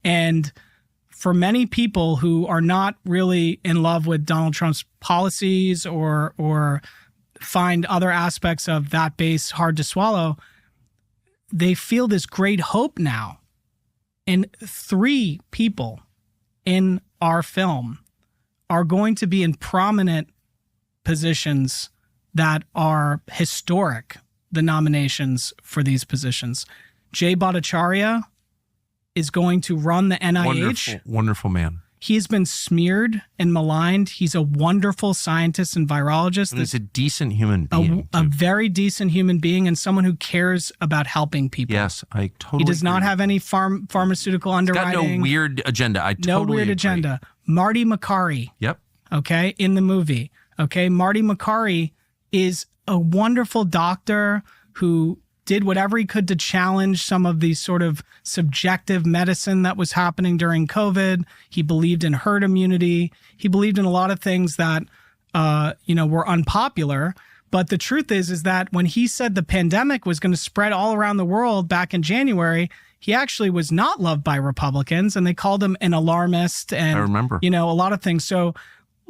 And for many people who are not really in love with Donald Trump's policies or find other aspects of that base hard to swallow, they feel this great hope now. And 3 people in our film are going to be in prominent positions that are historic, the nominations for these positions. Jay Bhattacharya is going to run the NIH. Wonderful man. He's been smeared and maligned. He's a wonderful scientist and virologist. And he's a decent human being. A very decent human being and someone who cares about helping people. Yes, I totally He does not agree. have any pharmaceutical underwriting. Got no weird agenda. I totally No weird agree. agenda. Marty Makary. Yep. Okay, in the movie. Okay, Marty Makary is a wonderful doctor who did whatever he could to challenge some of the sort of subjective medicine that was happening during COVID. He believed in herd immunity. He believed in a lot of things that, were unpopular. But the truth is that when he said the pandemic was going to spread all around the world back in January, he actually was not loved by Republicans, and they called him an alarmist and, I remember. a lot of things. So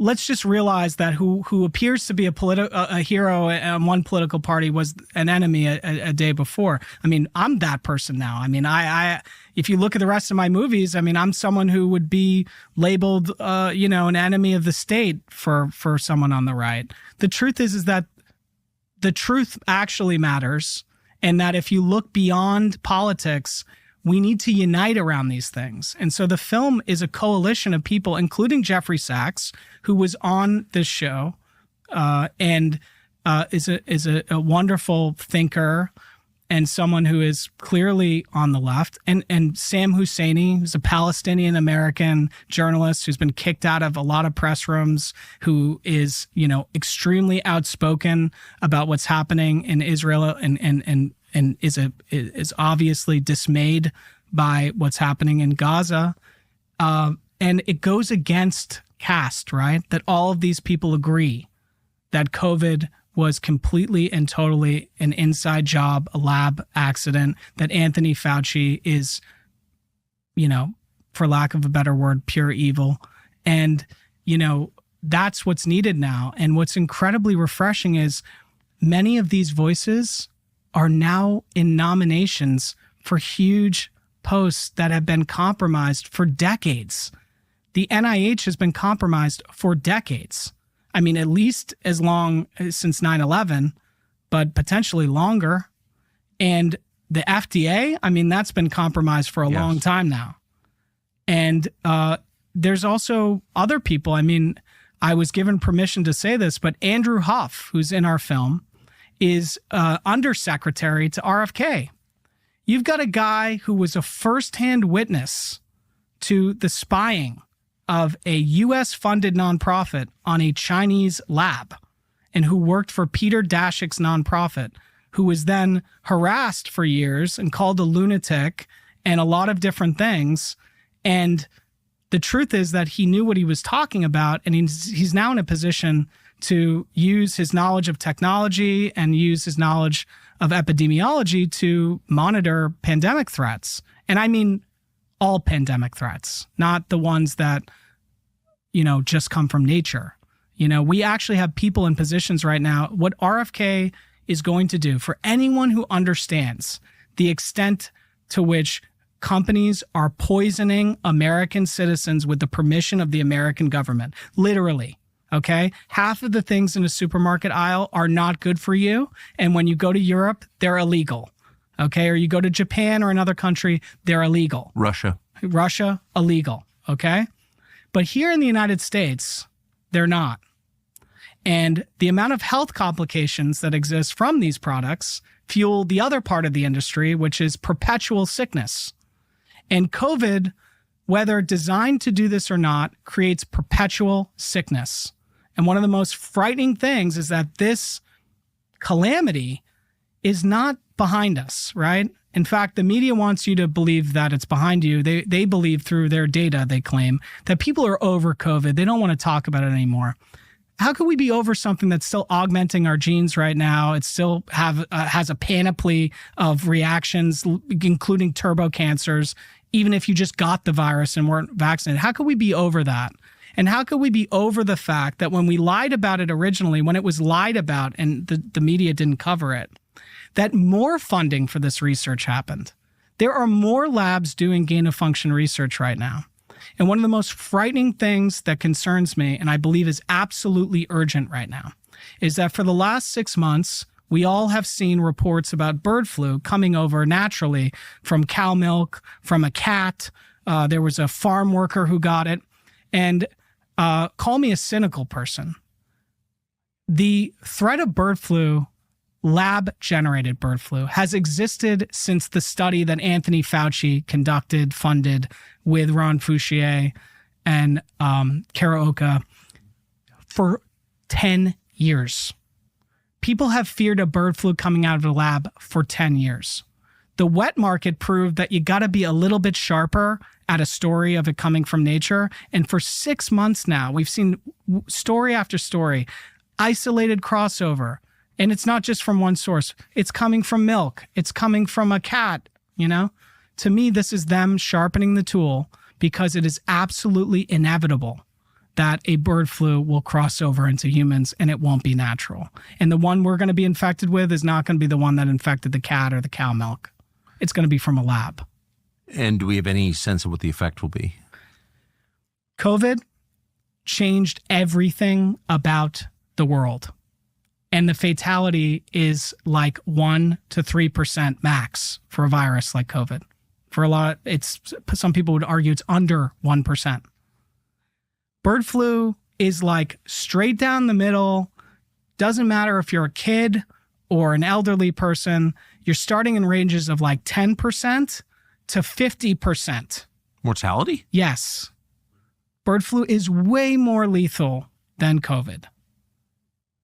let's just realize that who appears to be a hero in one political party was an enemy a day before. I mean, I'm that person now. I mean, I if you look at the rest of my movies, I mean, I'm someone who would be labeled, an enemy of the state for someone on the right. The truth is that the truth actually matters, and that if you look beyond politics, we need to unite around these things. And so the film is a coalition of people, including Jeffrey Sachs, who was on this show and is a wonderful thinker and someone who is clearly on the left. And Sam Husseini, who's a Palestinian-American journalist who's been kicked out of a lot of press rooms, who is, extremely outspoken about what's happening in Israel and is obviously dismayed by what's happening in Gaza. And it goes against caste, right? That all of these people agree that COVID was completely and totally an inside job, a lab accident, that Anthony Fauci is, for lack of a better word, pure evil. And, that's what's needed now. And what's incredibly refreshing is many of these voices are now in nominations for huge posts that have been compromised for decades. The NIH has been compromised for decades. I mean, at least as long since 9/11, but potentially longer. And the FDA, I mean, that's been compromised for a long time now. And there's also other people. I mean, I was given permission to say this, but Andrew Huff, who's in our film, is undersecretary to RFK. You've got a guy who was a firsthand witness to the spying of a U.S.-funded nonprofit on a Chinese lab, and who worked for Peter Daszak's nonprofit, who was then harassed for years and called a lunatic and a lot of different things. And the truth is that he knew what he was talking about, and he's now in a position to use his knowledge of technology and use his knowledge of epidemiology to monitor pandemic threats. And I mean all pandemic threats, not the ones that, just come from nature. We actually have people in positions right now. What RFK is going to do for anyone who understands the extent to which companies are poisoning American citizens with the permission of the American government, literally. Okay. Half of the things in a supermarket aisle are not good for you. And when you go to Europe, they're illegal. Okay. Or you go to Japan or another country, they're illegal. Russia, illegal. Okay. But here in the United States, they're not. And the amount of health complications that exist from these products fuel the other part of the industry, which is perpetual sickness. And COVID, whether designed to do this or not, creates perpetual sickness. And one of the most frightening things is that this calamity is not behind us, right? In fact, the media wants you to believe that it's behind you. They believe through their data, they claim, that people are over COVID. They don't want to talk about it anymore. How could we be over something that's still augmenting our genes right now? It still has a panoply of reactions, including turbo cancers. even if you just got the virus and weren't vaccinated? How could we be over that? And how could we be over the fact that when we lied about it originally, when it was lied about and the media didn't cover it, that more funding for this research happened? There are more labs doing gain-of-function research right now. And one of the most frightening things that concerns me, and I believe is absolutely urgent right now, is that for the last 6 months, we all have seen reports about bird flu coming over naturally from cow milk, from a cat. There was a farm worker who got it. And call me a cynical person. The threat of bird flu, lab-generated bird flu, has existed since the study that Anthony Fauci conducted, funded with Ron Fouchier and Karaoka for 10 years. People have feared a bird flu coming out of the lab for 10 years. The wet market proved that you got to be a little bit sharper at a story of it coming from nature. And for 6 months now, we've seen story after story, isolated crossover. And it's not just from one source. It's coming from milk. It's coming from a cat, you know? To me, this is them sharpening the tool because it is absolutely inevitable that a bird flu will cross over into humans and it won't be natural. And the one we're going to be infected with is not going to be the one that infected the cat or the cow milk. It's going to be from a lab. And do we have any sense of what the effect will be? COVID changed everything about the world. And the fatality is like 1 to 3% max for a virus like COVID. For a lot, some people would argue it's under 1%. Bird flu is like straight down the middle. Doesn't matter if you're a kid or an elderly person. You're starting in ranges of like 10% to 50%. Mortality? Yes. Bird flu is way more lethal than COVID.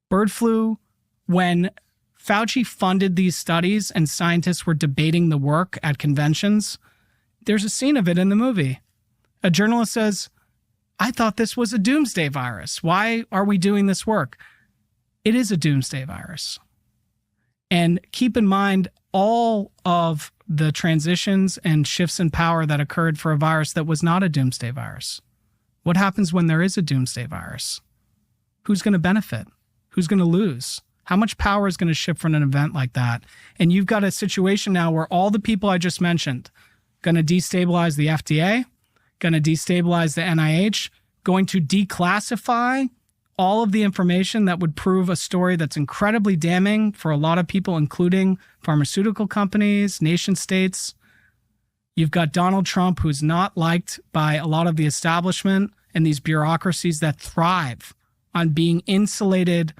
Bird flu, when Fauci funded these studies and scientists were debating the work at conventions, there's a scene of it in the movie. A journalist says, I thought this was a doomsday virus. Why are we doing this work? It is a doomsday virus. And keep in mind all of the transitions and shifts in power that occurred for a virus that was not a doomsday virus. What happens when there is a doomsday virus? Who's going to benefit? Who's going to lose? How much power is going to shift from an event like that? And you've got a situation now where all the people I just mentioned going to destabilize the FDA, going to destabilize the NIH, going to declassify all of the information that would prove a story that's incredibly damning for a lot of people, including pharmaceutical companies, nation states. You've got Donald Trump, who's not liked by a lot of the establishment and these bureaucracies that thrive on being insulated,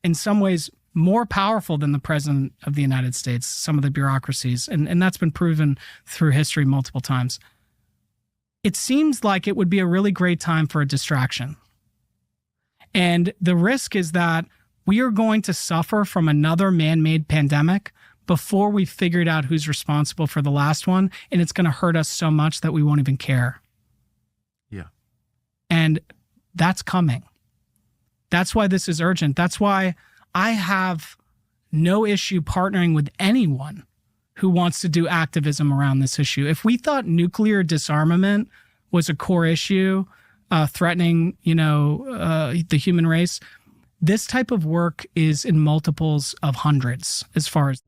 in some ways more powerful than the president of the United States, some of the bureaucracies. And that's been proven through history multiple times. It seems like it would be a really great time for a distraction. And the risk is that we are going to suffer from another man-made pandemic before we've figured out who's responsible for the last one. And it's going to hurt us so much that we won't even care. Yeah. And that's coming. That's why this is urgent. That's why I have no issue partnering with anyone who wants to do activism around this issue. If we thought nuclear disarmament was a core issue, threatening, the human race, this type of work is in multiples of hundreds as far as...